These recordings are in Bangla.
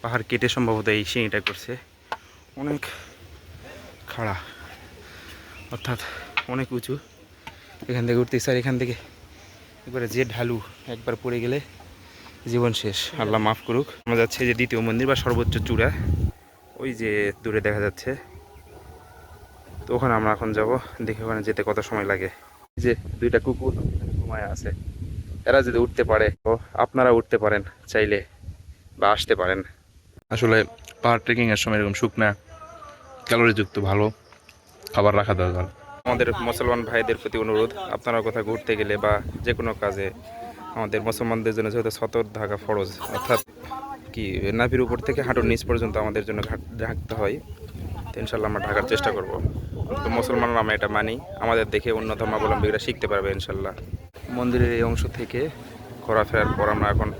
পাহাড় কেটে সম্ভবত এই সিঁড়িটা করছে। অনেক খাড়া, অর্থাৎ অনেক উঁচু। এখান থেকে উঠতেছে আর এখান থেকে একবারে যে ঢালু, একবার পড়ে গেলে জীবন শেষ, আল্লাহ মাফ করুক। আমরা যাচ্ছি যে দ্বিতীয় মন্দির বা সর্বোচ্চ চূড়া, ওই যে দূরে দেখা যাচ্ছে। তো ওখানে আমরা এখন যাব, দেখি ওখানে যেতে কত সময় লাগে। যে দুইটা কুকুর ঘুমায় আছে, এরা যদি উঠতে পারে তো আপনারা উঠতে পারেন চাইলে, বা আসতে পারেন। আসলে পাহাড় ট্রেকিংয়ের সময় এরকম শুকনা ক্যালোরিযুক্ত ভালো খাবার রাখা দরকার। আমাদের মুসলমান ভাইদের প্রতি অনুরোধ, আপনারা কোথাও ঘুরতে গেলে বা যে কোনো কাজে, আমাদের মুসলমানদের জন্য যেহেতু সতর থাকা ফরজ, অর্থাৎ কি নাভির উপর থেকে হাঁটুর নিচ পর্যন্ত আমাদের জন্য ঢাকতে হয়। তো ইনশাল্লাহ আমরা ঢাকার চেষ্টা করবো। তো মুসলমানরা আমরা এটা মানি, আমাদের দেখে অন্য ধর্মাবলম্বীরা শিখতে পারবে ইনশাল্লাহ। মন্দিরের এই অংশ থেকে ঘোরাফেরার পর আমরা এখন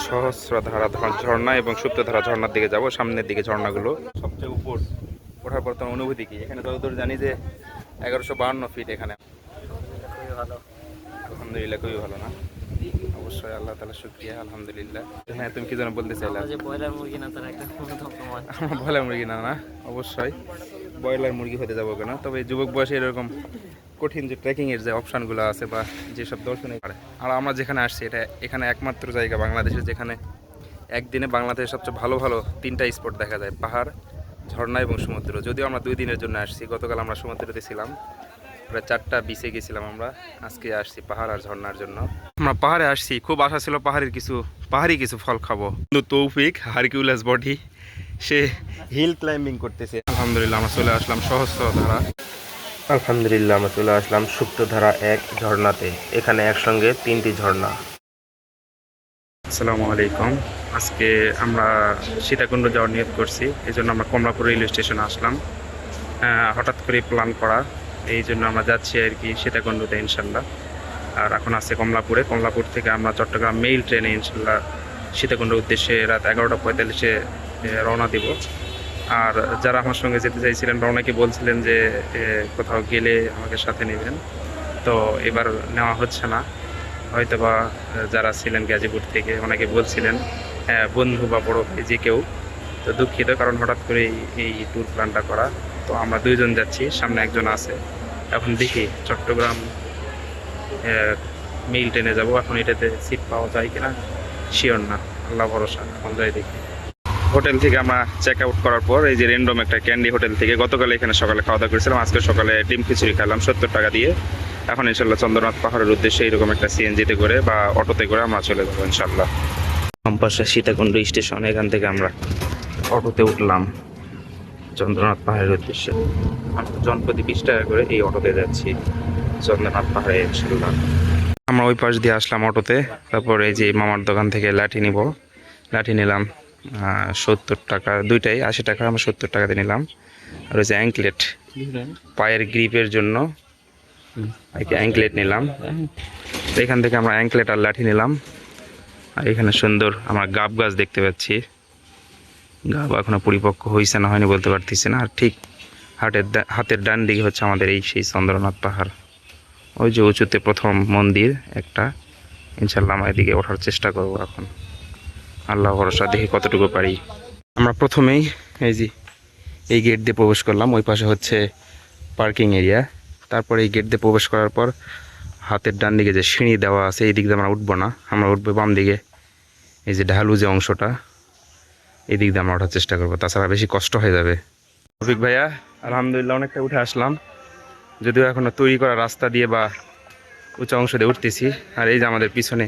সহস্রধারা ঝর্ণা এবং সুপ্তধারা ঝর্ণার দিকে যাব। সামনের দিকে ঝর্ণাগুলো, সবচেয়ে উপর ওঠার পর তোমার অনুভূতি কি? এখানে যতদূর জানি যে 1152 ফিট এখানে। খুবই ভালো, আলহামদুলিল্লাহ, খুবই ভালো না? অবশ্যই আল্লাহ তাআলা শুকরিয়া, আলহামদুলিল্লাহ। হ্যাঁ, তুমি কি যেন বলতে চাইলা? যে ব্রয়লার মুরগি না, তার একটা অন্যতম প্রমাণ। আমরা ব্রয়লার মুরগি না, না অবশ্যই ব্রয়লার মুরগি হতে যাবো কেন, তবে যুবক বয়সে এরকম কঠিন যে ট্রেকিংয়ের যে অপশানগুলো আছে বা যেসব দর্শনে পারে। আর আমরা যেখানে আসছি এটা এখানে একমাত্র জায়গা বাংলাদেশের যেখানে একদিনে বাংলাদেশের সবচেয়ে ভালো ভালো 3টা স্পট দেখা যায়, পাহাড়, ঝর্ণা এবং সমুদ্র। যদিও আমরা 2 দিনের জন্য আসছি, গতকাল আমরা সমুদ্রতে ছিলাম, প্রায় 4টা বিচে গেছিলাম আমরা। আজকে আসছি পাহাড় আর ঝর্ণার জন্য। আমরা পাহাড়ে আসছি, খুব আশা ছিল পাহাড়ি কিছু ফল খাবো, কিন্তু তৌফিক হারকিউলাস বডি, সে হিল ক্লাইম্বিং করতেছে। আলহামদুলিল্লাহ আমরা চলে আসলাম সহস্রধারা। আলহামদুলিল্লাহ আমরা চলে আসলাম সুপ্তধারা 1 ঝর্ণাতে। এখানে একসঙ্গে 3টি ঝর্ণা। আসসালামু আলাইকুম। আজকে আমরা সীতাকুণ্ড যাওয়ার নিয়ত করছি, এই জন্য আমরা কমলাপুর রেলওয়ে স্টেশনে আসলাম। হঠাৎ করে প্ল্যান করা, এই জন্য আমরা যাচ্ছি আর কি সীতাকুণ্ডতে ইনশাল্লাহ। আর এখন আছে কমলাপুর থেকে আমরা চট্টগ্রাম মেইল ট্রেনে ইনশাল্লাহ সীতাকুণ্ডের উদ্দেশ্যে রাত 11:45-এ রওনা দিব। আর যারা আমার সঙ্গে যেতে চাইছিলেন বা অনেকে বলছিলেন যে কোথাও গেলে আমাকে সাথে নেবেন, তো এবার নেওয়া হচ্ছে না। হয়তো বা যারা ছিলেন গাজীপুর থেকে অনেকে বলছিলেন বন্ধু বা বড় ভাই যে কেউ, তো দুঃখিত, কারণ হঠাৎ করে এই ট্যুর প্ল্যানটা করা। তো আমরা 2 জন যাচ্ছি, সামনে একজন আছে। এখন দেখি চট্টগ্রাম মেইল ট্রেনে যাব। এখন এটাতে সিট পাওয়া যায় কিনা শিওর না, আল্লাহ ভরসা, এখন যাই দেখি। হোটেল থেকে আমরা চেক আউট করার পর এই যে র্যান্ডম একটা ক্যান্ডি হোটেল থেকে গতকাল এখানে সকালে খাওয়া দাওয়া করেছিলাম, আজকে সকালে ডিম খিচুড়ি খেলাম 70 টাকা দিয়ে। এখন ইনশাল্লাহ চন্দ্রনাথ পাহাড়ের উদ্দেশ্যে এরকম একটা সিএনজিতে করে বা অটোতে করে আমরা চলে যাবো ইনশাল্লাহ। কম্পাসা সীতাকুণ্ড স্টেশন, এখান থেকে আমরা অটোতে উঠলাম চন্দ্রনাথ পাহাড়ের উদ্দেশ্যে। আমরা জনপ্রতি 20 টাকা করে এই অটোতে যাচ্ছি চন্দ্রনাথ পাহাড়ে ইনশাল্লাহ। আমরা ওই পাশ দিয়ে আসলাম অটোতে, তারপর এই যে মামার দোকান থেকে লাঠি নিলাম 70 টাকা, দুইটাই 80 টাকা, আমরা 70 টাকাতে নিলাম। আর ওই যে অ্যাঙ্কলেট, পায়ের গ্রিপের জন্য অ্যাঙ্কলেট নিলাম। তো এখান থেকে আমরা অ্যাঙ্কলেট আর লাঠি নিলাম। আর এখানে সুন্দর আমরা গাব গাছ দেখতে পাচ্ছি, গাব এখনো পরিপক্ক হয়েছে না হয়নি বলতে পারতেছি না। আর ঠিক হাতের ডান দিকে হচ্ছে আমাদের এই সেই চন্দ্রনাথ পাহাড়, ওই যে উঁচুতে প্রথম মন্দির একটা। ইনশাল্লাহ আমরা এদিকে ওঠার চেষ্টা করবো এখন, আল্লাহ ভরসা, দেখি কতটুকু পারি। আমরা প্রথমেই এই যে এই গেট দিয়ে প্রবেশ করলাম, ওই পাশে হচ্ছে পার্কিং এরিয়া। তারপরে এই গেট দিয়ে প্রবেশ করার পর হাতের ডান দিকে যে সিঁড়ি দেওয়া আছে, এই দিক দিয়ে আমরা উঠবো না, আমরা উঠবো বাম দিকে, এই যে ঢালু যে অংশটা, এই দিক দিয়ে আমরা ওঠার চেষ্টা করবো, তাছাড়া বেশি কষ্ট হয়ে যাবে। রফিক ভাইয়া আলহামদুলিল্লাহ অনেকটা উঠে আসলাম, যদিও এখনও তৈরি করা রাস্তা দিয়ে বা উঁচু অংশ দিয়ে উঠতেছি। আর এই যে আমাদের পিছনে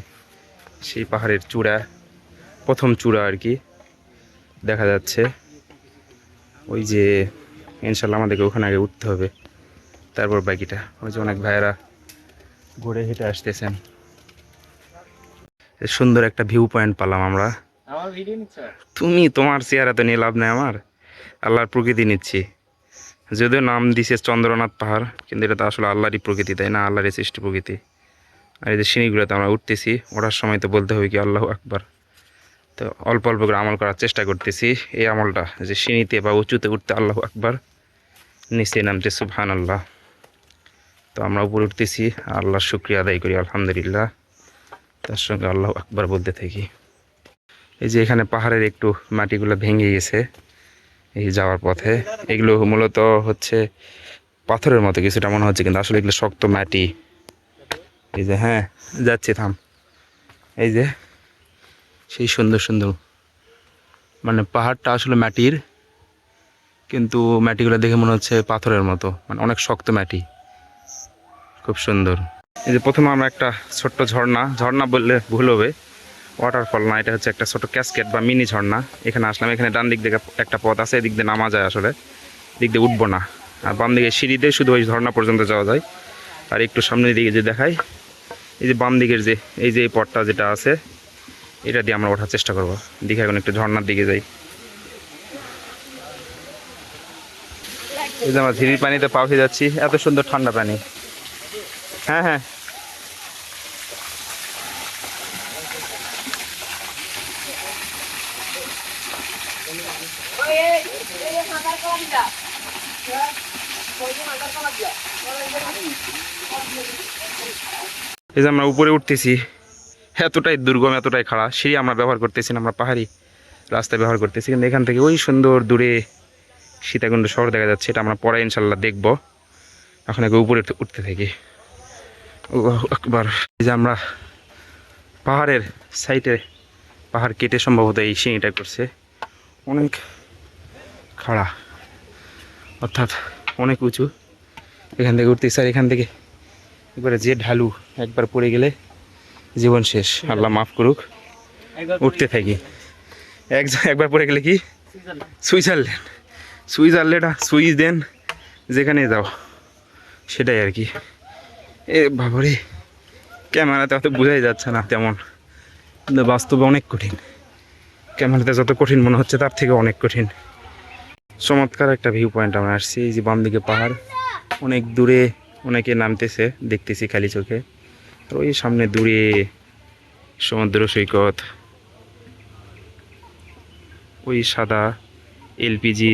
সেই পাহাড়ের চূড়া, প্রথম চূড়া আর কি দেখা যাচ্ছে। ওই যে ইনশাল্লাহ আমাদেরকে ওখানে আগে উঠতে হবে, তারপর বাকিটা। ওই যে অনেক ভাইয়েরা ঘুরে হেঁটে আসতেছেন। সুন্দর একটা ভিউ পয়েন্ট পেলাম আমরা। তুমি তোমার চেহারা তো নিয়ে লাভ নেই, আমার আল্লাহর প্রকৃতি নিচ্ছি। যদিও নাম দিছে চন্দ্রনাথ পাহাড়, কিন্তু এটা তো আসলে আল্লাহরই প্রকৃতি, তাই না? আল্লাহরই সৃষ্টি প্রকৃতি। আর এই যে সিঁড়িগুলোতে আমরা উঠতেছি, ওঠার সময় তো বলতে হবে কি আল্লাহু আকবার। তো অল্প অল্প করে আমল করার চেষ্টা করতেছি, এই আমলটা যে সিঁড়িতে বা উঁচুতে উঠতে আল্লাহু আকবার, নিচে নামতে সুবহানাল্লাহ। তো আমরা উপরে উঠতেছি, আল্লাহর শুকরিয়া আদায় করি আলহামদুলিল্লাহ, তার সঙ্গে আল্লাহু আকবার বলতে থাকি। এই যে এখানে পাহাড়ের একটু মাটিগুলো ভেঙে গেছে এই যাওয়ার পথে। এগুলো মূলত হচ্ছে পাথরের মতো কিছুটা মনে হচ্ছে, কিন্তু আসলে এগুলো শক্ত মাটি। এই যে হ্যাঁ যাচ্ছি, থাম। এই যে সেই সুন্দর সুন্দর মানে পাহাড়টা আসলে মাটির, কিন্তু মাটিগুলো দেখে মনে হচ্ছে পাথরের মতো, মানে অনেক শক্ত মাটি, খুব সুন্দর। এই যে প্রথমে আমরা একটা ছোট্ট ঝর্ণা বললে ভুল হবে, ওয়াটারফল না, এটা হচ্ছে একটা ছোট ক্যাসকেট বা মিনি ঝর্ণা। এখানে আসলাম, এখানে ডান দিক থেকে একটা পথ আছে, এদিক দিয়ে নামা যায়, আসলে দিক দিয়ে উঠবো না। আর বাম দিকে সিঁড়িতে শুধু ওই ঝর্ণা পর্যন্ত যাওয়া যায়। আর একটু সামনের দিকে যে দেখাই, এই যে বাম দিকের যে এই পথটা যেটা আছে, এটা দিয়ে আমরা ওঠার চেষ্টা করবো। দেখে এখন একটু ঝর্ণার দিকে যাই। এই যে আমরা ঝিরির পানিতে পা ভেজে যাচ্ছি, এত সুন্দর ঠান্ডা পানি। হ্যাঁ হ্যাঁ এই যে আমরা উপরে উঠতেছি, এতটাই দুর্গম, এতটাই খাড়া। সিঁড়ি আমরা ব্যবহার করতেছি না, আমরা পাহাড়ি রাস্তায় ব্যবহার করতেছি। কিন্তু এখান থেকে ওই সুন্দর দূরে সীতাকুণ্ড শহর দেখা যাচ্ছে, এটা আমরা পরে ইনশাল্লাহ দেখবো। এখন আগে উপরে উঠতে থাকি। একবার এই যে আমরা পাহাড়ের সাইডে, পাহাড় কেটে সম্ভবত এই সিঁড়িটা করছে, অনেক খাড়া, অর্থাৎ অনেক উঁচু। এখান থেকে উঠতেছি, আর এখান থেকে একবারে যে ঢালু, একবার পড়ে গেলে জীবন শেষ, আল্লাহ মাফ করুক। উঠতে থাকি, একবার পড়ে গেলে কি সুইজারল্যান্ড সুইডেন যেখানে যাও সেটাই আর কি। এ বাবারে, ক্যামেরাতে অত বোঝাই যাচ্ছে না তেমন, কিন্তু বাস্তবে অনেক কঠিন। ক্যামেরাতে যত কঠিন মনে হচ্ছে তার থেকে অনেক কঠিন। চমৎকার একটা ভিউ পয়েন্ট আমরা আসছি। এই যে বাম দিকে পাহাড়, অনেক দূরে অনেকে নামতেছে দেখতেছি খালি চোখে। আর ওই সামনে দূরে সমুদ্র সৈকত, ওই সাদা এলপিজি,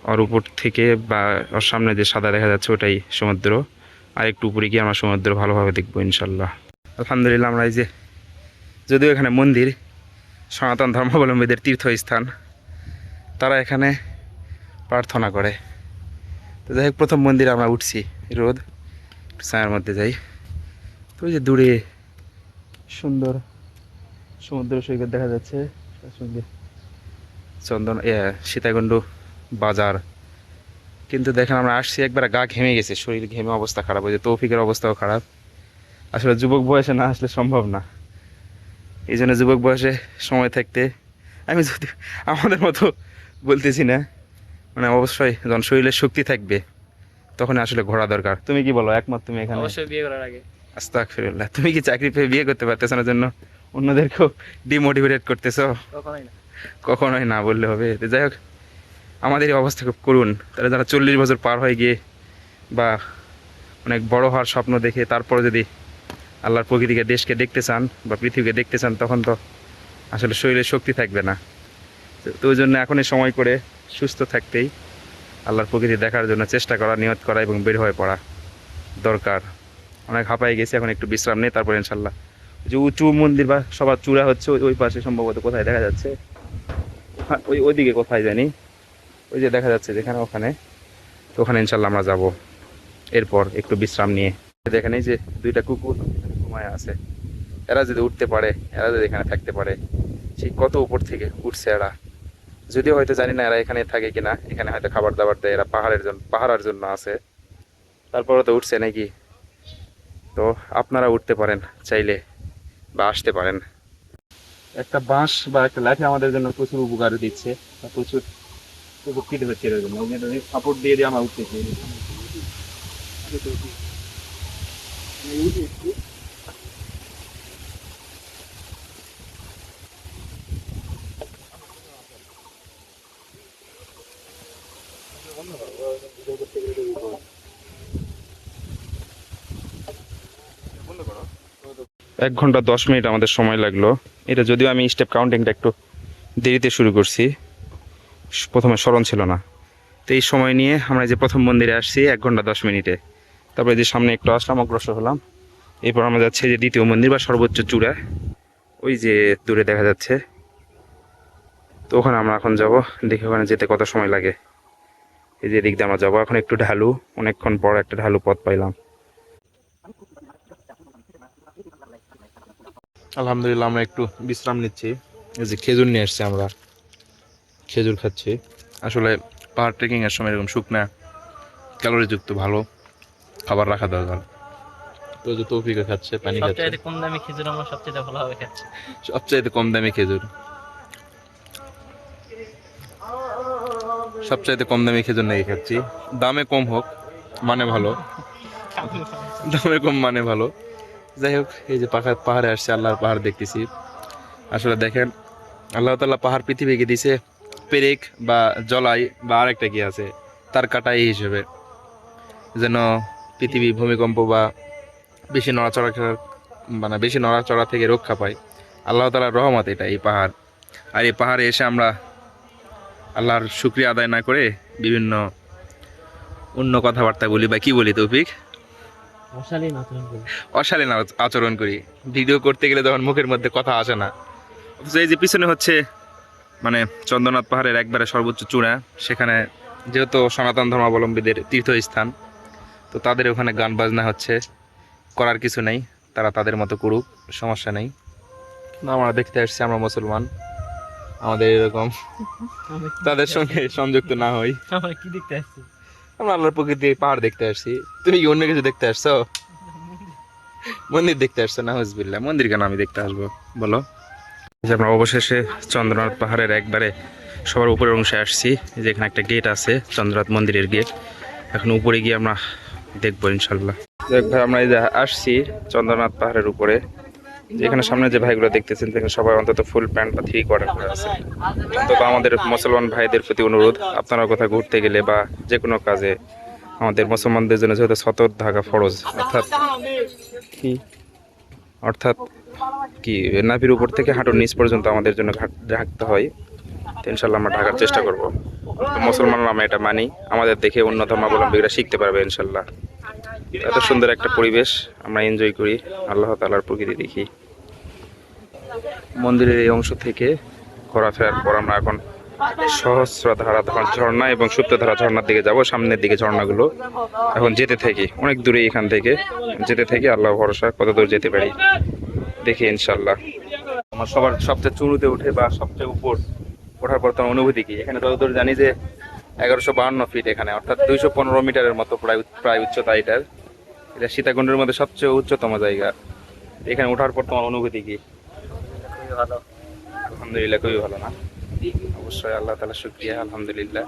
আর উপর থেকে বা ওর সামনে যে সাদা দেখা যাচ্ছে ওটাই সমুদ্র। আর একটু উপরে গিয়ে আমরা সমুদ্র ভালোভাবে দেখবো ইনশাল্লাহ। আলহামদুলিল্লাহ, আমরা এই যে, যদিও এখানে মন্দির, সনাতন ধর্মাবলম্বীদের তীর্থস্থান, তারা এখানে প্রার্থনা করে। তো যাই হোক, প্রথম মন্দিরে আমরা উঠছি, রোদ ছায়ার মধ্যে যাই। তো ওই যে দূরে সুন্দর সমুদ্র সৈকত দেখা যাচ্ছে, তার সঙ্গে সীতাকুণ্ড বাজার। কিন্তু দেখেন আমরা আসছি, একবার গা ঘেমে গেছে, শরীর ঘেমে অবস্থা খারাপ হয়েছে, তৌফিকের অবস্থাও খারাপ। আসলে যুবক বয়সে না আসলে সম্ভব না, এই জন্য যুবক বয়সে সময় থাকতে, আমি যদি আমাদের মতো বলতেছি না, মানে অবশ্যই যখন শরীরের শক্তি থাকবে তখন আসলে ঘোরা দরকার। তুমি কি বলো, একমত তুমি এখানে? অবশ্যই বিয়ে করার আগে। আস্তাগফিরুল্লাহ, তুমি কি চাকরি পেয়ে বিয়ে করতে পারতেছো না জন্য অন্যদেরকেও ডিমোটিভেট করতেছো? কখনোই না। কখনোই না বললে হবে। তো যাই হোক, আমাদের এই অবস্থা খুব করুন। তাহলে যারা 40 বছর পার হয়ে গিয়ে বা অনেক বড় হওয়ার স্বপ্ন দেখে তারপরে যদি আল্লাহর প্রকৃতিকে, দেশকে দেখতে চান বা পৃথিবীকে দেখতে চান, তখন তো আসলে শরীরের শক্তি থাকবে না। তো ওই জন্য এখনই সময় করে সুস্থ থাকতেই আল্লাহর প্রকৃতি দেখার জন্য চেষ্টা করা, নিয়ত করা এবং বের হয়ে পড়া দরকার। অনেক হাঁপাই গেছে, এখন একটু বিশ্রাম নেই, তারপর ইনশাল্লাহ। যে উঁচু মন্দির বা সবার চূড়া হচ্ছে ওই পাশে, সম্ভবত কোথায় দেখা যাচ্ছে, ওইদিকে কোথায় জানি, ওই যে দেখা যাচ্ছে যেখানে, ওখানে। তো ওখানে ইনশাল্লাহ আমরা যাব এরপর একটু বিশ্রাম নিয়ে। দেখেন এই যে দুইটা কুকুর ঘুমায় আছে, এরা যদি উঠতে পারে, এরা যদি এখানে থাকতে পারে, সেই কত উপর থেকে উঠছে এরা। যদিও হয়তো জানি না এরা এখানে থাকে কিনা, এখানে হয়তো খাবার দাবার দেয়, এরা পাহাড়ের জন্য আছে, তারপরে তো উঠছে নাকি। তো আপনারা উঠতে পারেন চাইলে, বা আসতে পারেন। একটা বাঁশ বা একটা লাঠি আমাদের জন্য প্রচুর উপকার দিচ্ছে, প্রচুর উপকৃত হচ্ছে এর জন্য। সাপোর্ট দিয়ে আমরা উঠতেছি। এক ঘন্টা 10 মিনিট আমাদের সময় লাগলো। এটা যদিও আমি স্টেপ কাউন্টিংটা একটু দেরিতে শুরু করছি, প্রথমে স্মরণ ছিল না। তো এই সময় নিয়ে আমরা যে প্রথম মন্দিরে আসছি 1 ঘন্টা 10 মিনিটে। তারপরে যে সামনে একটু আসলাম, অগ্রসর হলাম। এরপর আমরা যাচ্ছি যে দ্বিতীয় মন্দির বা সর্বোচ্চ চূড়া, ওই যে দূরে দেখা যাচ্ছে। তো ওখানে আমরা এখন যাব, দেখি ওখানে যেতে কত সময় লাগে। এই যে দিক দিয়ে আমরা যাবো, এখন একটু ঢালু, অনেকক্ষণ পর একটা ঢালু পথ পাইলাম। আলহামদুলিল্লাহ আমরা একটু বিশ্রাম নিচ্ছি। এই যে খেজুর নিয়ে এসছি, আমরা খেজুর খাচ্ছি। আসলে পাহাড় ট্রেকিং এর সময় এরকম শুকনা ক্যালোরিযুক্ত ভালো খাবার রাখা দরকার। তো যে তৌফিকে খাচ্ছে, পানি খাচ্ছে। সবচেয়ে কম দামি খেজুর আমরা সবচেয়ে ভালোভাবে খাচ্ছি। সবচাইতে কম দামি খেজুর, সবচাইতে কম দামি খেজুর নাকি খাচ্ছি। দামে কম হোক মানে ভালো, দামে কম মানে ভালো। যাই হোক, এই যে পাহাড়ে আসছে, আল্লাহর পাহাড় দেখতেছি। আসলে দেখেন, আল্লাহ তাআলা পাহাড় পৃথিবীকে দিছে পেরেক বা জলাই বা আরেকটা কি আছে তার কাটাই হিসেবে, যেন পৃথিবী ভূমিকম্প বা বেশি নড়াচড়া মানে বেশি নড়াচড়া থেকে রক্ষা পায়। আল্লাহ তাআলার রহমত এটা, এই পাহাড়। আর এই পাহাড়ে এসে আমরা আল্লাহর শুকরিয়া আদায় না করে বিভিন্ন অন্য কথাবার্তা বলি, বা কি বলি তৌফিক, অশালীন আচরণ করি। ভিডিও করতে গেলে তখন মুখের মধ্যে কথা আসে না। অথচ এই যে পিছনে হচ্ছে মানে চন্দ্রনাথ পাহাড়ের একবারে সর্বোচ্চ চূড়া, সেখানে যেহেতু সনাতন ধর্মাবলম্বীদের তীর্থস্থান, তো তাদের ওখানে গান বাজনা হচ্ছে, করার কিছু নেই, তারা তাদের মতো করুক, সমস্যা নেই। আমরা দেখতে আসছি, আমরা মুসলমান, আমাদের এরকম তাদের সঙ্গে সংযুক্ত না হই। আমরা কি দেখতে আসছি? আমরা আল্লাহর প্রকৃতি পাহাড় দেখতে আসছি। তুমি কি অন্য কিছু দেখতে আসছো? মন্দির দেখতে আসছো? না হুজবিল্লাহ, মন্দির কেন আমি দেখতে আসবো বলো? যে আমরা অবশেষে চন্দ্রনাথ পাহাড়ের একবারে সবার উপরের অংশে আসছি। যেখানে একটা গেট আছে, চন্দ্রনাথ মন্দিরের গেট। এখন উপরে গিয়ে আমরা দেখবো ইনশাল্লাহ। দেখ ভাই, আমরা এই যে আসছি চন্দ্রনাথ পাহাড়ের উপরে। যেখানে সামনে যে ভাইগুলো দেখতেছেন, সেখানে সবাই অন্তত ফুল প্যান্ট বা 3/4 করে আছে। অন্তত আমাদের মুসলমান ভাইদের প্রতি অনুরোধ, আপনারা কোথাও ঘুরতে গেলে বা যে কোনো কাজে, আমাদের মুসলমানদের জন্য যেহেতু সতর থাকা ফরজ, অর্থাৎ কি নাভির উপর থেকে হাঁটুর নিচ পর্যন্ত আমাদের জন্য ঢাকতে হয়। তো ইনশাল্লাহ আমরা ঢাকার চেষ্টা করব। মুসলমানরা আমরা এটা মানি, আমাদের দেখে অন্য ধর্মাবলম্বীরা শিখতে পারবে ইনশাল্লাহ। এত সুন্দর একটা পরিবেশ আমরা এনজয় করি, আল্লাহ তাআলার প্রকৃতি দেখি। মন্দিরের এই অংশ থেকে ঘোরাফেরার পর আমরা এখন সহস্রধারা ঝর্ণা এবং সুপ্তধারা ঝর্ণার দিকে যাব। সামনের দিকে ঝর্ণাগুলো এখন যেতে থাকি, অনেক দূরে এখান থেকে যেতে থাকি। আল্লাহ ভরসা কত দূর যেতে পারি দেখি ইনশাল্লাহ। আমার সবচেয়ে চুরুতে উঠে বা সবচেয়ে উপর ওঠার পর তোমার অনুভূতি কি? এখানে যতদূর জানি যে 1152 ফিট, এখানে অর্থাৎ 215 মিটারের মতো প্রায় উচ্চতা এটার। এটা সীতাকুণ্ডের মধ্যে সবচেয়ে উচ্চতম জায়গা। এখানে ওঠার পর তোমার অনুভূতি কি? খুবই ভালো। আলহামদুলিল্লাহ, খুবই ভালো না? অবশ্যই আল্লাহ তাআলা শুকরিয়া, আলহামদুলিল্লাহ।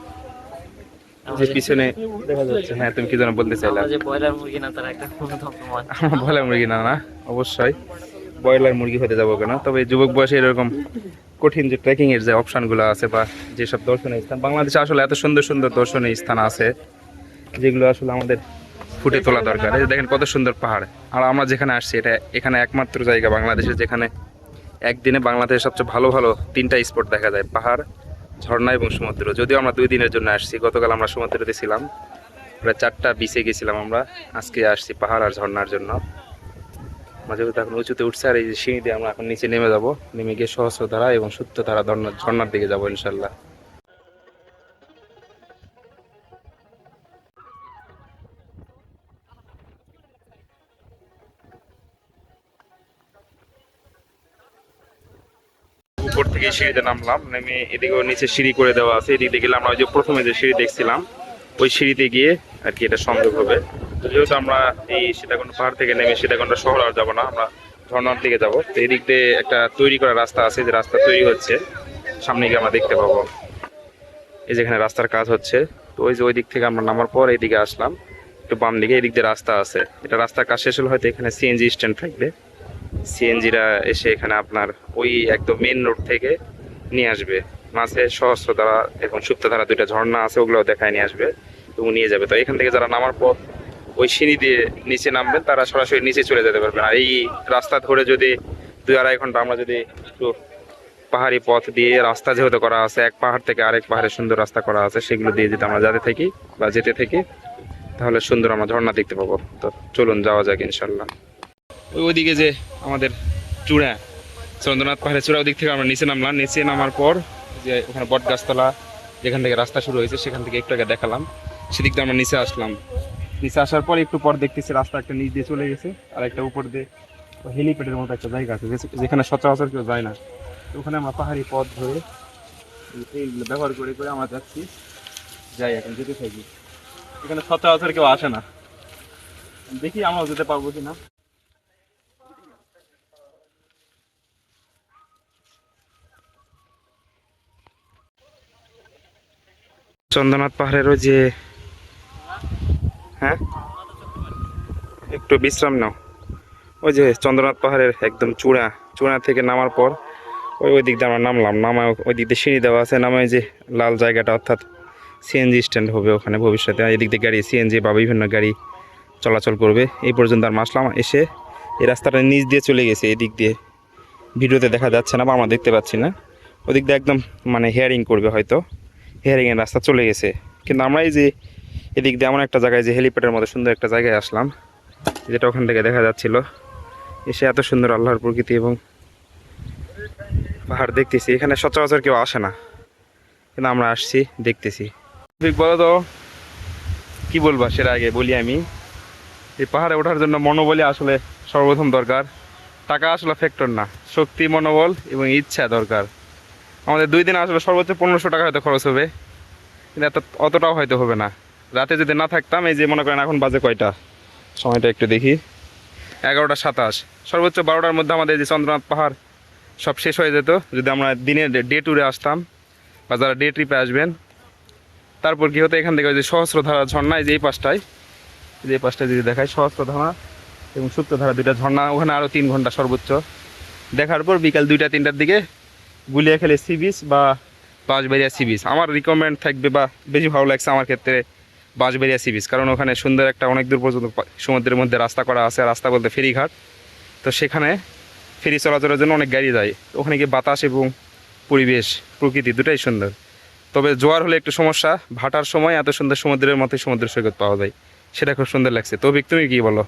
যে পিছনে দেখা যাচ্ছে, হ্যাঁ তুমি কি যেন বলতে চাইলা? আমরা যে ব্রয়লার মুরগি না, তার একটা অন্যতম প্রমাণ। আমরা ব্রয়লার মুরগি না, না অবশ্যই ব্রয়লার মুরগি হতে যাবো কেন? তবে যুবক বয়সে এরকম কঠিন যে ট্রেকিং এর যে অপশনগুলো আছে বা যেসব দর্শনীয় স্থান, বাংলাদেশে আসলে এত সুন্দর সুন্দর দর্শনীয় স্থান আছে যেগুলো আসলে আমাদের ফুটে তোলা দরকার। এই যে দেখেন কত সুন্দর পাহাড়। আর আমরা যেখানে আসছি, এটা এখানে একমাত্র জায়গা বাংলাদেশে যেখানে একদিনে বাংলাদেশের সবচেয়ে ভালো ভালো 3টা স্পট দেখা যায়, পাহাড়, ঝর্ণা এবং সমুদ্র। যদিও আমরা 2 দিনের জন্য আসছি, গতকাল আমরা সমুদ্রতে ছিলাম, প্রায় 4টা বিচে গেছিলাম আমরা। আজকে আসছি পাহাড় আর ঝর্ণার জন্য। মাঝে মধ্যে এখন উঁচুতে উঠছে, আর এই যে সিঁড়ি দিয়ে আমরা এখন নিচে নেমে যাব, নেমে গিয়ে সহস্রধারা এবং সুপ্তধারা ঝর্ণার দিকে যাবো ইনশাল্লাহ। উপর থেকে সিঁড়িতে নামলাম, নেমে এদিকেও নিচে সিঁড়ি করে দেওয়া আছে। এদিকে গেলে আমরা ওই যে প্রথমে যে সিঁড়ি দেখছিলাম, ওই সিঁড়িতে গিয়ে আর কি এটা সংযোগ হবে। তো যেহেতু আমরা এই সীতাকুণ্ড পাহাড় থেকে নেমে সীতাকুণ্ড শহর আর যাবো না, আমরা ঝর্ণার দিকে যাবো। তো এদিক দিয়ে একটা তৈরি করা রাস্তা আছে, যে রাস্তা তৈরি হচ্ছে, সামনে গিয়ে আমরা দেখতে পাবো। এই যেখানে রাস্তার কাজ হচ্ছে, তো ওই যে ওই দিক থেকে আমরা নামার পর এইদিকে আসলাম, একটু বাম দিকে এদিক দিয়ে রাস্তা আছে। এটা রাস্তার কাজ শেষ হলে হয়তো এখানে সিএনজি স্ট্যান্ড থাকবে, সিএনজিরা এসে এখানে আপনার ওই একদম মেন রোড থেকে নিয়ে আসবে। মাঝে সহস্রধারা এবং সুপ্তধারা 2টা ঝর্ণা আছে, ওগুলো দেখায় নিয়ে আসবে এবং নিয়ে যাবে। তো এখান থেকে যারা নামার পর ওই সিঁড়ি দিয়ে নিচে নামবেন, তারা সরাসরি নিচে চলে যেতে পারবেন। আর এই রাস্তা ধরে যদি 2-2.5 ঘন্টা আমরা যদি একটু পাহাড়ি পথ দিয়ে, রাস্তা যেহেতু করা আছে, এক পাহাড় থেকে আরেক পাহাড়ে সুন্দর রাস্তা করা আছে, সেগুলো দিয়ে যদি আমরা যেতে থাকি তাহলে সুন্দর আমরা ঝর্ণা দেখতে পাবো। তো চলুন যাওয়া যাক ইনশাল্লাহ। ওইদিকে যে আমাদের চূড়া, চন্দ্রনাথ পাহাড়ের চূড়া ওদিক থেকে আমরা নিচে নামলাম। নিচে নামার পর যে ওখানে বট গাছতলা যেখান থেকে রাস্তা শুরু হয়েছে সেখান থেকে একটু আগে দেখালাম, সেদিক দিয়ে আমরা নিচে আসলাম। নিচে আসার পর একটু পর দেখতেছি রাস্তা একটা নিচ দিয়ে চলে গেছে, আর একটা উপর দিয়ে হেলিপ্যাডের মতো একটা জায়গা আছে যেখানে সচরাচর কেউ যায় না। তো ওখানে আমরা পাহাড়ি পথ ধরে এইগুলো ব্যবহার করে করে আমরা যাচ্ছি, যাই এখন যেতে থাকি। এখানে সচরাচর কেউ আসে না, দেখি আমরাও যেতে পারবো কিনা। চন্দ্রনাথ পাহাড়ের ওই যে, হ্যাঁ একটু বিশ্রাম নাও। ওই যে চন্দ্রনাথ পাহাড়ের একদম চূড়া, চূড়া থেকে নামার পর ওই দিক দিয়ে আমরা নামলাম। নামায় ওই দিক দিয়ে সিঁড়ি দেওয়া আছে, নামায় যে লাল জায়গাটা অর্থাৎ সিএনজি স্ট্যান্ড হবে ওখানে ভবিষ্যতে। এদিক দিয়ে গাড়ি সিএনজি বা বিভিন্ন গাড়ি চলাচল করবে। এই পর্যন্ত আর আসলাম, এসে এই রাস্তাটা নিচ দিয়ে চলে গেছে। এদিক দিয়ে ভিডিওতে দেখা যাচ্ছে না বা আমরা দেখতে পাচ্ছি না। ওদিক দিয়ে একদম মানে হেয়ারিং করবে, হয়তো হেয়ারিংয়ের রাস্তা চলে গেছে। কিন্তু আমরা এই যে এদিক দিয়ে এমন একটা জায়গায় যে হেলিপ্যাডের মতো সুন্দর একটা জায়গায় আসলাম, যেটা ওখান থেকে দেখা যাচ্ছিল। এসে এত সুন্দর আল্লাহর প্রকৃতি এবং পাহাড় দেখতেছি। এখানে সচরাচর কেউ আসে না, কিন্তু আমরা আসছি, দেখতেছি। ঠিক বলো তো, কি বলবা সেটা আগে বলি আমি। এই পাহাড়ে ওঠার জন্য মনোবলই আসলে সর্বপ্রথম দরকার। টাকা আসলে ফ্যাক্টর না, শক্তি, মনোবল এবং ইচ্ছা দরকার। আমাদের 2 দিন আসলে সর্বোচ্চ 1500 টাকা হয়তো খরচ হবে, কিন্তু অতটাও হয়তো হবে না। রাতে যদি না থাকতাম, এই যে মনে করেন এখন বাজে কয়টা, সময়টা একটু দেখি, 11:27, সর্বোচ্চ 12টার মধ্যে আমাদের যে চন্দ্রনাথ পাহাড় সব শেষ হয়ে যেত যদি আমরা দিনে ডে ট্যুরে আসতাম, বা যারা ডে ট্রিপে আসবেন। তারপর কি হতো, এখান থেকে ওই যে সহস্রধারা ঝর্ণা, এই যে এই পাশটায় যদি দেখায় সহস্রধারা এবং সুপ্তধারা 2টা ঝর্ণা, ওখানে আরও 3 ঘন্টা সর্বোচ্চ দেখার পর বিকাল 2টা-3টার দিকে গুলিয়াখালী সি বিচ বা বাঁশবেড়িয়া সি বিচ আমার রিকমেন্ড থাকবে, বা বেশি ভালো লাগছে আমার ক্ষেত্রে বাঁশবেড়িয়া সি বিচ। কারণ ওখানে সুন্দর একটা অনেক দূর পর্যন্ত সমুদ্রের মধ্যে রাস্তা করা আছে, রাস্তা বলতে ফেরিঘাট। তো সেখানে ফেরি চলাচলের জন্য অনেক গাড়ি যায়। ওখানে গিয়ে বাতাস এবং পরিবেশ, প্রকৃতি দুটাই সুন্দর। তবে জোয়ার হলে একটু সমস্যা, ভাটার সময় এত সুন্দর সমুদ্রের মতোই সমুদ্র সৈকত পাওয়া যায়, সেটা খুব সুন্দর লাগছে। তবে তুমি কি বলো?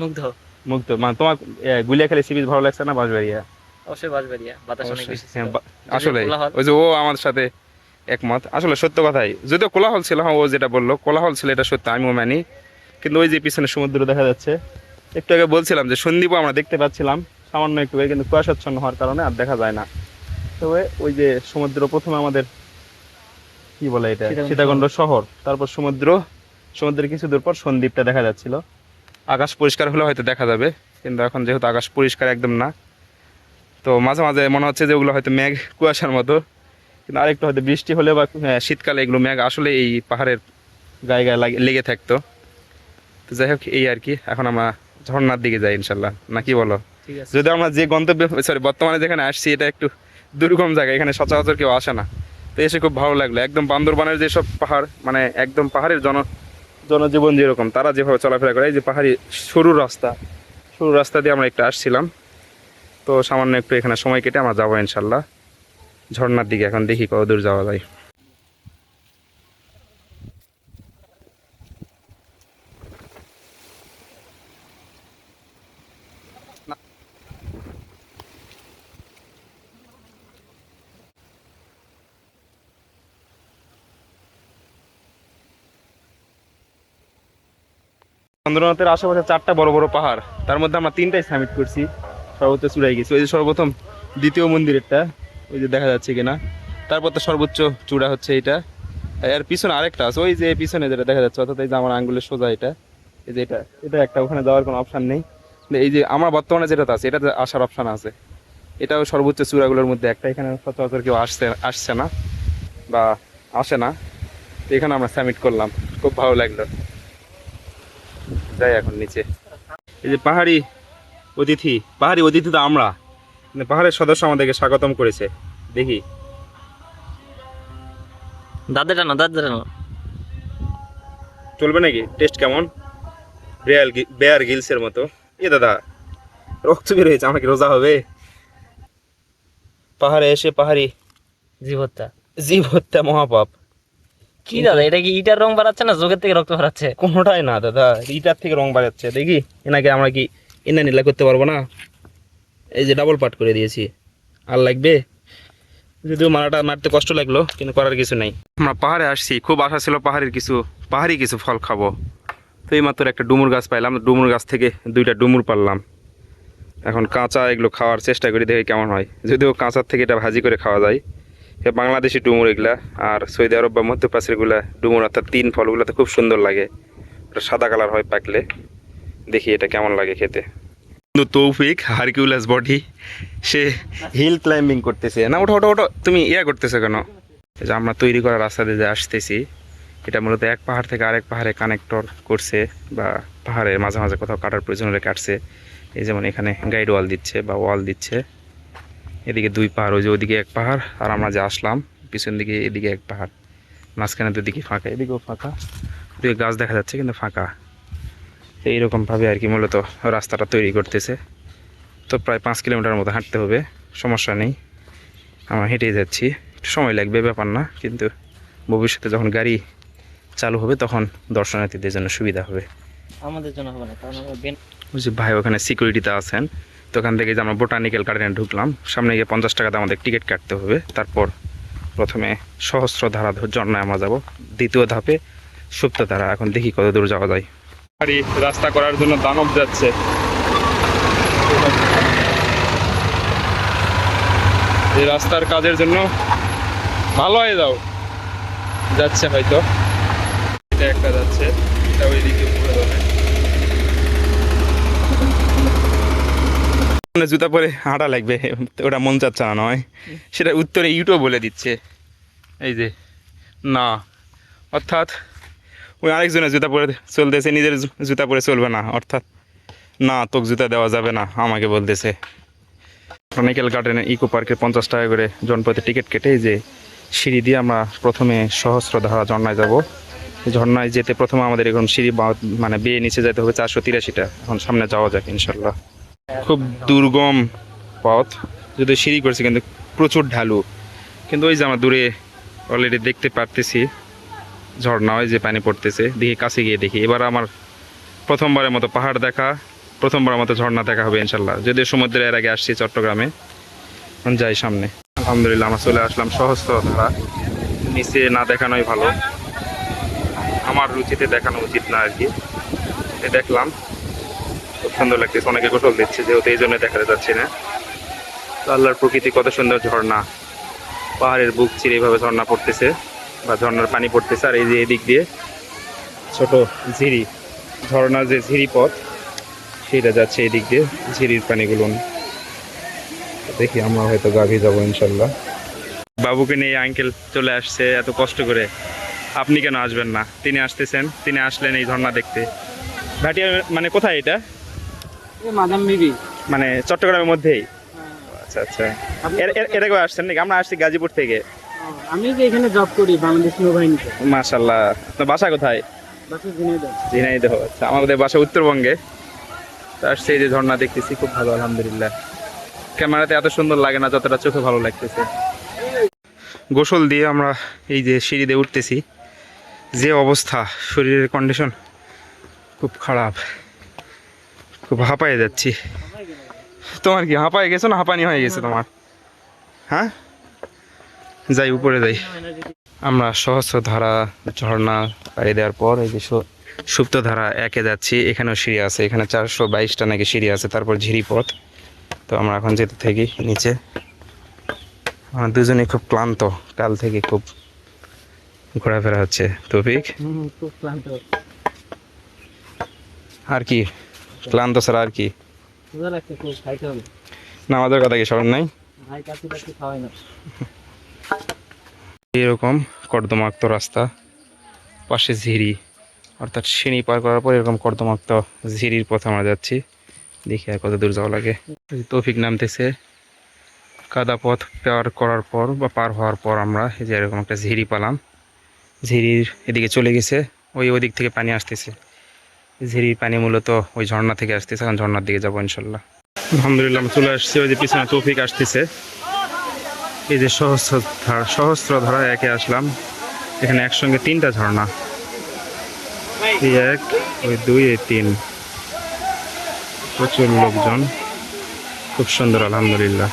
মুগ্ধ। মুগ্ধ মানে তোমার গুলিয়াখালী সি বিচ ভালো লাগছে না বাঁশবেড়িয়া? অবশ্যই বাঁশবেড়িয়া, বাতাস অনেক বেশি ছিল। আসলে কোলাহল। ওই যে ও আমার সাথে একমত, আসলে সত্য কথাই। যদিও কোলাহল ছিল, হ্যাঁ ও যেটা বললো কোলাহল ছিল এটা সত্য, আমিও মানি। কিন্তু ওই যে পিছনে সমুদ্র দেখা যাচ্ছে, একটু আগে বলছিলাম যে সন্দ্বীপও আমরা দেখতে পাচ্ছিলাম সামান্য একটু, কিন্তু কুয়াশাচ্ছন্ন হওয়ার কারণে আর দেখা যায় না। তবে ওই যে সমুদ্র, প্রথমে আমাদের কি বলে এটা, সীতাকুণ্ড শহর, তারপর সমুদ্রের কিছু দূর পর সন্দ্বীপটা দেখা যাচ্ছিল। আকাশ পরিষ্কার হলে হয়তো দেখা যাবে, কিন্তু এখন যেহেতু আকাশ পরিষ্কার একদম না, তো মাঝে মাঝে মনে হচ্ছে যে ওগুলো হয়তো মেঘ, কুয়াশার মতো। কিন্তু আরেকটু হয়তো বৃষ্টি হলে বা শীতকালে এগুলো মেঘ আসলে এই পাহাড়ের গায়ে গায়ে লেগে থাকতো। তো যাই হোক, এই আর কি। এখন আমরা ঝর্ণার দিকে যাই ইনশাল্লাহ, না কি বলো? ঠিক আছে। যদি আমরা যে গন্তব্যে বর্তমানে যেখানে আসছি, এটা একটু দুর্গম জায়গা, এখানে সচরাচর কেউ আসে না। তো এসে খুব ভালো লাগলো। একদম বান্দরবানের যেসব পাহাড়, মানে একদম পাহাড়ের জনজীবন যেরকম, তারা যেভাবে চলাফেরা করে, এই যে পাহাড়ি সরু রাস্তা দিয়ে আমরা একটু আসছিলাম। তো সামান্য একটু এখানে সময় কেটে আমরা যাবো ইনশাল্লাহ ঝর্ণার দিকে। এখন দেখি কত দূর যাওয়া যায়। চন্দ্রনাথের আশেপাশে 4টা বড় বড় পাহাড়, তার মধ্যে আমরা 3টাই সামিট করছি, সর্বোচ্চ চূড়ায় গেছি। ওই যে সর্বপ্রথম দ্বিতীয় মন্দিরেরটা, ওই যে দেখা যাচ্ছে কিনা। তারপর তো সর্বোচ্চ চূড়া হচ্ছে এইটা, এর পিছনে আরেকটা আছে, ওই যে পিছনে যেটা দেখা যাচ্ছে, অর্থাৎ এই যে আমার আঙ্গুলের সোজা এটা, এই যে এটা একটা, ওখানে যাওয়ার কোনো অপশান নেই। এই যে আমার বর্তমানে যেটা আছে, এটাতে আসার অপশান আছে। এটাও সর্বোচ্চ চূড়াগুলোর মধ্যে একটা। এখানে সচরাচর কেউ আসছে না বা আসে না। তো এখানে আমরা সামিট করলাম, খুব ভালো লাগলো। যাই এখন নিচে। এই যে পাহাড়ি অতিথি তো আমরা, মানে পাহাড়ের সদস্য আমাদেরকে স্বাগতম করেছে। দেখি দাদা চলবে নাকি? টেস্ট কেমন? বেয়ার গিলসের মতো। এ দাদা, রক্ত বের হয়েছে, আমাকে রোজা হবে? পাহাড়ে এসে পাহাড়ি জীব হত্যা মহাপাপ। কি দাদা, এটা কি ইটার রং বাড়াচ্ছে না চোখের থেকে রক্ত বাড়াচ্ছে? কোনোটাই না দাদা, ইটার থেকে রং বাড়াচ্ছে। দেখি এনাকে আমরা কি এনা নীলা করতে পারবো না? এই যে ডাবল পাট করে দিয়েছি। আর লাগবে, যদিও মারাটা মারতে কষ্ট লাগলো, কিন্তু করার কিছু নাই। আমরা পাহাড়ে আসছি, খুব আশা ছিল পাহাড়ি কিছু ফল খাবো। তো এই মাত্র একটা ডুমুর গাছ পাইলাম, ডুমুর গাছ থেকে 2টা ডুমুর পারলাম। এখন কাঁচা এগুলো খাওয়ার চেষ্টা করি, দেখি কেমন হয়। যদিও কাঁচার থেকে এটা ভাজি করে খাওয়া যায়। বাংলাদেশি ডুমুর এগুলা, আর সৌদি আরব বা মধ্যপ্রাচ্যেরগুলা ডুমুর অর্থাৎ 3 ফলগুলোতে খুব সুন্দর লাগে। এটা সাদা কালার হয় পাকলে। দেখি এটা কেমন লাগে খেতে। কিন্তু তৌফিক হারকিউলাস বডি, সে হিল ক্লাইম্বিং করতেছে। না ওঠো ওঠো ওঠো, তুমি করতেছো কেন? এই যে আমরা তৈরি করা রাস্তা দিয়ে যে আসতেছি, এটা মূলত এক পাহাড় থেকে আরেক পাহাড়ে কানেক্টর করছে, বা পাহাড়ের মাঝে মাঝে কোথাও কাটার প্রয়োজন হলে কাটছে। এই যেমন এখানে গাইড ওয়াল দিচ্ছে বা ওয়াল দিচ্ছে। এদিকে 2 পাহাড়, ওই যে ওদিকে 1 পাহাড়, আর আমরা যে আসলাম পিছন দিকে এদিকে 1 পাহাড়, মাঝখানে 2 দিকে ফাঁকা, এদিকেও ফাঁকা, 2 গাছ দেখা যাচ্ছে কিন্তু ফাঁকা। এইরকমভাবে আর কি মূলত রাস্তাটা তৈরি করতেছে। তো প্রায় 5 কিলোমিটার মতো হাঁটতে হবে, সমস্যা নেই, আমরা হেঁটেই যাচ্ছি। একটু সময় লাগবে, ব্যাপার না, কিন্তু ভবিষ্যতে যখন গাড়ি চালু হবে তখন দর্শনার্থীদের জন্য সুবিধা হবে। আমাদের জন্য হবে না, কারণ আমরা ওই যে ভাই ওখানে সিকিউরিটিতে আছেন। তো ওখান থেকে যে আমরা বোটানিক্যাল গার্ডেনে ঢুকলাম, সামনে গিয়ে 50 টাকাতে আমাদের টিকিট কাটতে হবে। তারপর প্রথমে সহস্রধারা ঝর্ণায় আমরা যাব, দ্বিতীয় ধাপে সুপ্তধারা। এখন দেখি কত দূর যাওয়া যায়। গাড়ি রাস্তা করার জন্য দানব যাচ্ছে। এই রাস্তার কাজের জন্য ভালো হয়ে যাচ্ছে হয়তো। এটা একটা যাচ্ছে, এটা ওইদিকে উপরে যাবে। জুতা পরে হাঁটা লাগবে, ওটা মন চাচ্ছে না নয়, সেটা উত্তরে ইউটিউব বলে দিচ্ছে। এই যে না, অর্থাৎ ওই আরেকজনের জুতা পরে চলতেছে, নিজের জুতা পরে চলবে না, অর্থাৎ না তোকে জুতা দেওয়া যাবে না আমাকে বলতেছে। বোটানিক্যাল গার্ডেনে ইকো পার্কে 50 টাকা করে জনপ্রতি টিকিট কেটে যে সিঁড়ি দিয়ে আমরা প্রথমে সহস্রধারা ঝর্ণায় যাব। ঝর্ণায় যেতে প্রথমে আমাদের এখন সিঁড়ি মানে বেয়ে নিচে যেতে হবে 483টা। এখন সামনে যাওয়া যাক ইনশাল্লাহ। খুব দুর্গম পথ, যদি সিঁড়ি করছে কিন্তু প্রচুর ঢালু। কিন্তু ওই যে আমরা দূরে অলরেডি দেখতে পারতেছি ঝর্ণা, ওই যে পানি পড়তেছে। দেখি কাছে গিয়ে দেখি, এবার আমার প্রথমবারের মতো পাহাড় দেখা, প্রথমবারের মতো ঝর্ণা দেখা হবে ইনশাল্লাহ। যদিও সমুদ্রের এর আগে আসছি চট্টগ্রামে। যাই সামনে। আলহামদুলিল্লাহ আমরা চলে আসলাম সহস্রধারা। নিচে না দেখানোই ভালো, আমার রুচিতে দেখানো উচিত না আর কি। দেখলাম খুব সুন্দর লাগতেছে, অনেকে গোসল দিচ্ছে, যেহেতু এই জন্য দেখাতে যাচ্ছি না। আল্লাহর প্রকৃতি কত সুন্দর, ঝর্ণা পাহাড়ের বুক চিরে এইভাবে ঝর্ণা পড়তেছে বা ঝর্ণার পানি পড়তেছে। আর এই যে এদিক দিয়ে ছোট ঝিরি, ঝর্ণার যে ঝিরি পথ সেটা যাচ্ছে এদিক দিয়ে, ঝিরির পানিগুলো। দেখি আমরা হয়তো গাভী যাবো ইনশাল্লাহ। বাবুকে নিয়ে আঙ্কেল চলে আসছে এত কষ্ট করে, আপনি কেন আসবেন না? তিনি আসতেছেন, তিনি আসলেন এই ঝর্ণা দেখতে। ভাটিয়া মানে কোথায় এটা? মানে চট্টগ্রামের মধ্যেই? আচ্ছা আচ্ছা, এর আগেও আসছেন নাকি? আমরা আসছি গাজীপুর থেকে। আমি যে এখানে জব করি বাংলাদেশ নৌবাহিনীতে। মাশাআল্লাহ, আপনার বাসা কোথায়? বাসা ঝিনাইদহ। ঝিনাইদহ, আচ্ছা। আমাদের বাসা উত্তরবঙ্গে। তো আসছে এই যে ঝর্ণা দেখতেছি, খুব ভালো আলহামদুলিল্লাহ। ক্যামেরাতে এত সুন্দর লাগে না যতটা চোখে ভালো লাগতেছে। গোসল দিয়ে আমরা এই যে সিঁড়ি দিয়ে উঠতেছি, যে অবস্থা, শরীরের কন্ডিশন খুব খারাপ, খুব হাঁপায়ে যাচ্ছি। তোমার কি হাঁপায়ে গেছো না হাঁপানি হয়ে গেছে তোমার? হ্যাঁ, যাই উপরে যাই। আমরা সহস্রধারা ঝর্ণা পাড়ি দেওয়ার পর এই যে সুপ্তধারা 1-এ যাচ্ছি। এখানেও সিঁড়ি আছে, এখানে 422টা নাকি সিঁড়ি আছে, তারপর ঝিরি পথ। তো আমরা এখন যেতে থাকি নিচে। আমরা দুজনেই খুব ক্লান্ত, কাল থেকে খুব ঘোরাফেরা হচ্ছে। তৌফিক খুব ক্লান্ত। আর কি ক্লান্ত ছাড়া আর কি? ক্ষুধা লাগছে খুব, খাইতে হবে। নামাজের কথা কি স্মরণ নাই? ভাই কাছে খাওয়াই না। এরকম কর্দমাক্ত রাস্তা, পাশে ঝিরি, অর্থাৎ সিঁড়ি পার করার পর এরকম কর্দমাক্ত ঝিরির পথে আমরা যাচ্ছি। দেখি আর কত দূর যাওয়া লাগে। তৌফিক নামতেছে। কাদা পথ পার করার পর বা পার হওয়ার পর আমরা এই যে এরকম একটা ঝিরি পেলাম। ঝিরির এদিকে চলে গেছে, ওদিক থেকে পানি আসতেছে। ঝিরির পানি মূলত ওই ঝর্ণা থেকে আসতেছে, এখন ঝর্ণার দিকে যাবো ইনশাল্লাহ। আলহামদুলিল্লাহ আমরা চলে আসছি, ওই যে পিছনে তৌফিক আসতেছে। এই যে সহস্রধারা 1-এ আসলাম। এখানে একসঙ্গে 3টা ঝর্ণা, এই 1, ওই 2, এই 3। প্রচুর লোকজন, খুব সুন্দর আলহামদুলিল্লাহ।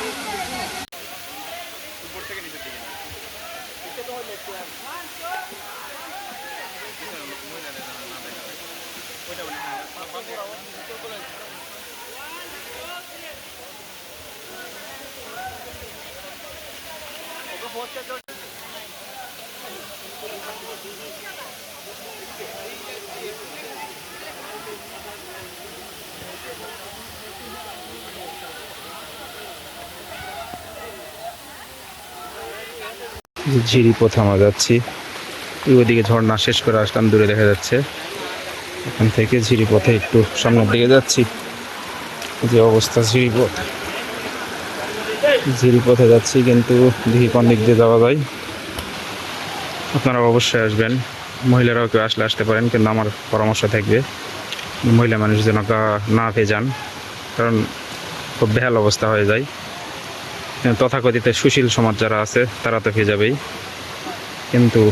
ঝিরি পথে আমরা যাচ্ছি, ওইদিকে ঝর্ণা শেষ করে আসলাম, দূরে দেখা যাচ্ছে। এখান থেকে ঝিরি পথে একটু সামনের দিকে যাচ্ছি, যে অবস্থা ঝিরি পথে যাচ্ছি, কিন্তু দেখি কোন দিক দিয়ে যাওয়া যায়। আপনারা অবশ্যই আসবেন, মহিলারাও কেউ আসলে আসতে পারেন, কিন্তু আমার পরামর্শ থাকবে মহিলা মানুষ যেন না ভেজান, কারণ খুব বেহাল অবস্থা হয়ে যায়। তথাকথিত সুশীল সমাজ যারা আছে তারা তো ভেজাবেই, কিন্তু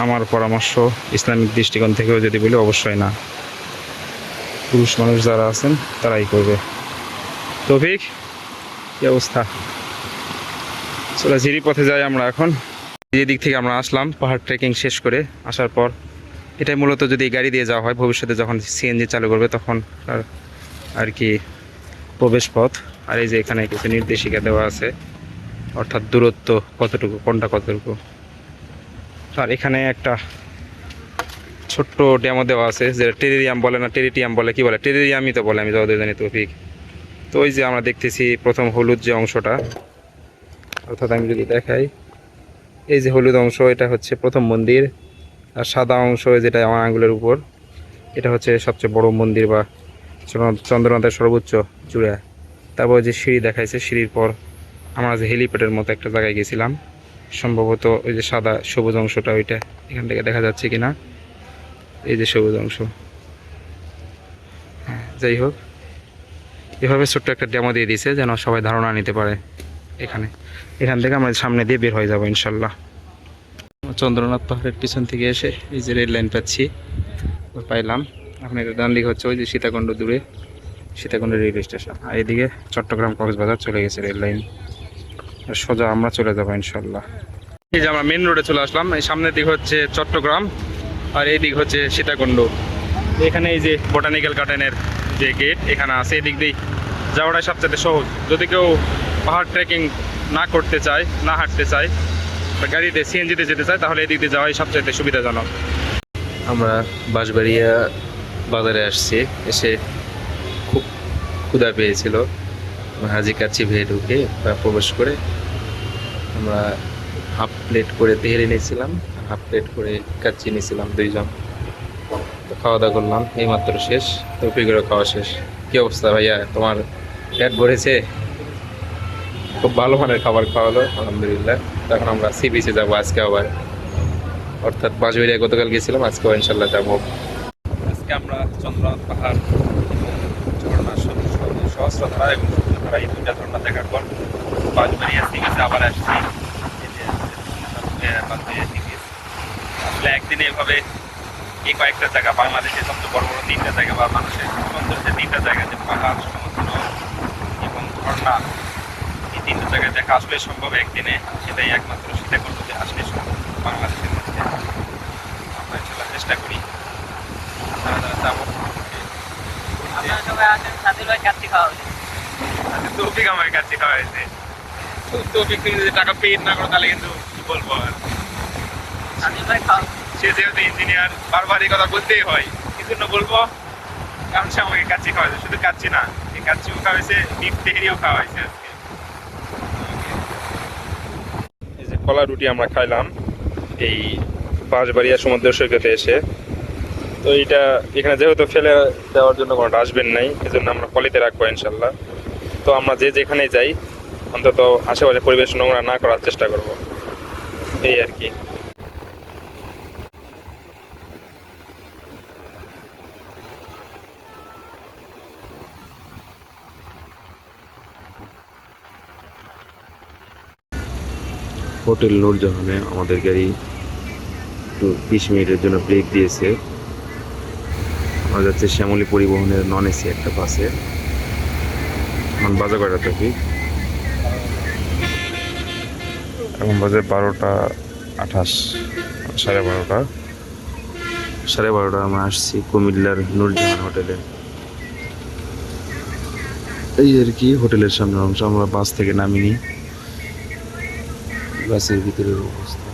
আমার পরামর্শ ইসলামিক দৃষ্টিকোণ থেকেও যদি বলি অবশ্যই না, পুরুষ মানুষ যারা আছেন তারাই করবে। তৌফিক, কি অবস্থা? চলো ঝিরি পথে যাই আমরা এখন। যে দিক থেকে আমরা আসলাম পাহাড় ট্রেকিং শেষ করে আসার পর, এটাই মূলত যদি গাড়ি দিয়ে যাওয়া হয়, ভবিষ্যতে যখন সিএনজি চালু করবে তখন আর কি প্রবেশ পথ। আর এই যে এখানে কিছু নির্দেশিকা দেওয়া আছে, অর্থাৎ দূরত্ব কতটুকু, কোনটা কতটুকু। আর এখানে একটা ছোট্ট ড্যামও দেওয়া আছে, যেটা টেরিরিয়াম বলে না টেরিটিয়াম বলে, কি বলে, টেরিরিয়ামই তো বলে, আমি যতদূর জানি তৌফিক। তো ওই যে আমরা দেখতেছি প্রথম হলুদ যে অংশটা, অর্থাৎ আমি যদি দেখাই, এই যে হলুদ অংশ, এটা হচ্ছে প্রথম মন্দির। আর সাদা অংশ যেটা আমার আঙ্গুলের উপর, এটা হচ্ছে সবচেয়ে বড় মন্দির বা চন্দ্রনাথের সর্বোচ্চ চূড়া। তারপর যে সিঁড়ি দেখাইছে, সিঁড়ির পর আমরা যে হেলিপ্যাডের মতো একটা জায়গায় গেছিলাম, সম্ভবত ওই যে সাদা সবুজ অংশটা, ওইটা এখান থেকে দেখা যাচ্ছে কিনা, এই যে সবুজ অংশ। হ্যাঁ, যাই হোক, এভাবে ছোট্ট একটা ডেমো দিয়ে দিয়েছে যেন সবাই ধারণা নিতে পারে। এখান থেকে আমরা সামনে দিয়ে বের হয়ে যাবো ইনশাল্লাহ। চন্দ্রনাথ পাহাড়ের পিছন থেকে এসে এই যে রেল লাইন পাচ্ছি, পাইলাম। আপনার ডান দিকে হচ্ছে ওই যে সীতাকুণ্ড, দূরে সীতাকুণ্ড রেল স্টেশন, আর এদিকে চট্টগ্রাম কক্সবাজার চলে গেছে রেল লাইন। সোজা আমরা চলে যাবো ইনশাল্লাহ। এই যে আমরা মেন রোডে চলে আসলাম, এই সামনের দিক হচ্ছে চট্টগ্রাম আর এই দিক হচ্ছে সীতাকুণ্ড। এখানে এই যে বোটানিক্যাল গার্ডেনের যে গেট এখানে আছে, এদিক দিয়ে যাওয়াটাই সবচেয়ে সহজ। যদি কেউ পাহাড় ট্রেকিং না করতে চায়, না হাঁটতে চায়, বা গাড়িতে সিএনজিতে যেতে চায়, তাহলে এদিক দিয়ে যাওয়াই সবচেয়ে সুবিধাজনক। আমরা বাঁশবাড়িয়া বাজারে আসছি, এসে খুব ক্ষুধা পেয়েছিল। হাজি কাচ্চি ভেয়ে ঢুকে বা প্রবেশ করে আমরা হাফ প্লেট করে তেহেরি নিয়েছিলাম, হাফ প্লেট করে কাচ্চি নিয়েছিলাম, দুইজন। তো খাওয়া দাওয়া করলাম, এইমাত্র শেষ। তৌফিকেরও খাওয়া শেষ। কি অবস্থা ভাইয়া, তোমার পেট ভরেছে? খুব ভালো মানের খাবার খাওয়ালো আলহামদুলিল্লাহ। তখন আমরা সি বিচে যাবো আজকে আবার, অর্থাৎ বাঁশবাড়িয়া গতকাল গেছিলাম, আজকেও ইনশাল্লাহ যাবো। আজকে আমরা চন্দ্রনাথ পাহাড় ঝর্ণা, সহস্রধারা এবং সূর্যধারা, এই দুইটা ঝর্ণা দেখার পর বাঁশবাড়িয়া সি বিচে আবার আসছি। আসলে একদিনে এভাবে এই কয়েকটা জায়গা, বাংলাদেশের সবচেয়ে বড় বড় তিনটা জায়গা বা মানুষের সৌন্দর্যের তিনটা জায়গা, যে পাহাড়, সমুদ্র এবং ঝর্ণা, এই তিনটা জায়গায় দেখা আসলে সম্ভব একদিনে, সেটাই একমাত্র সীতাকুণ্ডতে আসলে সম্ভব বাংলাদেশের মধ্যে। আমরা ইনশাল্লাহ চেষ্টা করি যাবো। তৌফিক আমার কাছে খাওয়া হয়েছে, তৌফিক যদি টাকা পেড না করো তাহলে কিন্তু কি বলবো আর, সে যেহেতু ইঞ্জিনিয়ার বারবার এই কথা বলতেই হয়, কি জন্য বলবো, কারণ সে আমাকে কাচ্চি খাওয়াইছে। শুধু কাচ্চি না, এই কাচ্চিও খাওয়াইছে, ডিপ তেহেরিও খাওয়াইছে আজকে। এই যে কলা রুটি আমরা খাইলাম এই বাঁশবাড়িয়া সমুদ্র সৈকতে এসে। তো এইটা এখানে যেহেতু ফেলে দেওয়ার জন্য কোনো ডাস্টবিন নাই, এজন্য আমরা পলিতে রাখবো ইনশাল্লাহ। তো আমরা যেখানে যাই অন্তত আশেপাশে পরিবেশ নোংরা না করার চেষ্টা করব, এই আর কি। হোটেল নূরজাহানে আমাদের গাড়ি একটু 20 মিনিটের জন্য ব্রেক দিয়েছে। আমরা যাচ্ছি শ্যামলী পরিবহনের নন এসি একটা বাসে। এখন বাজে কয়টা দেখি, এখন বাজে 12:28, 12:30। 12:30 আমরা আসছি কুমিল্লার নূরজাহান হোটেলে। এই আর কি হোটেলের সামনের অংশ। আমরা বাস থেকে নামিনি, বাসের ভিতরের অবস্থা।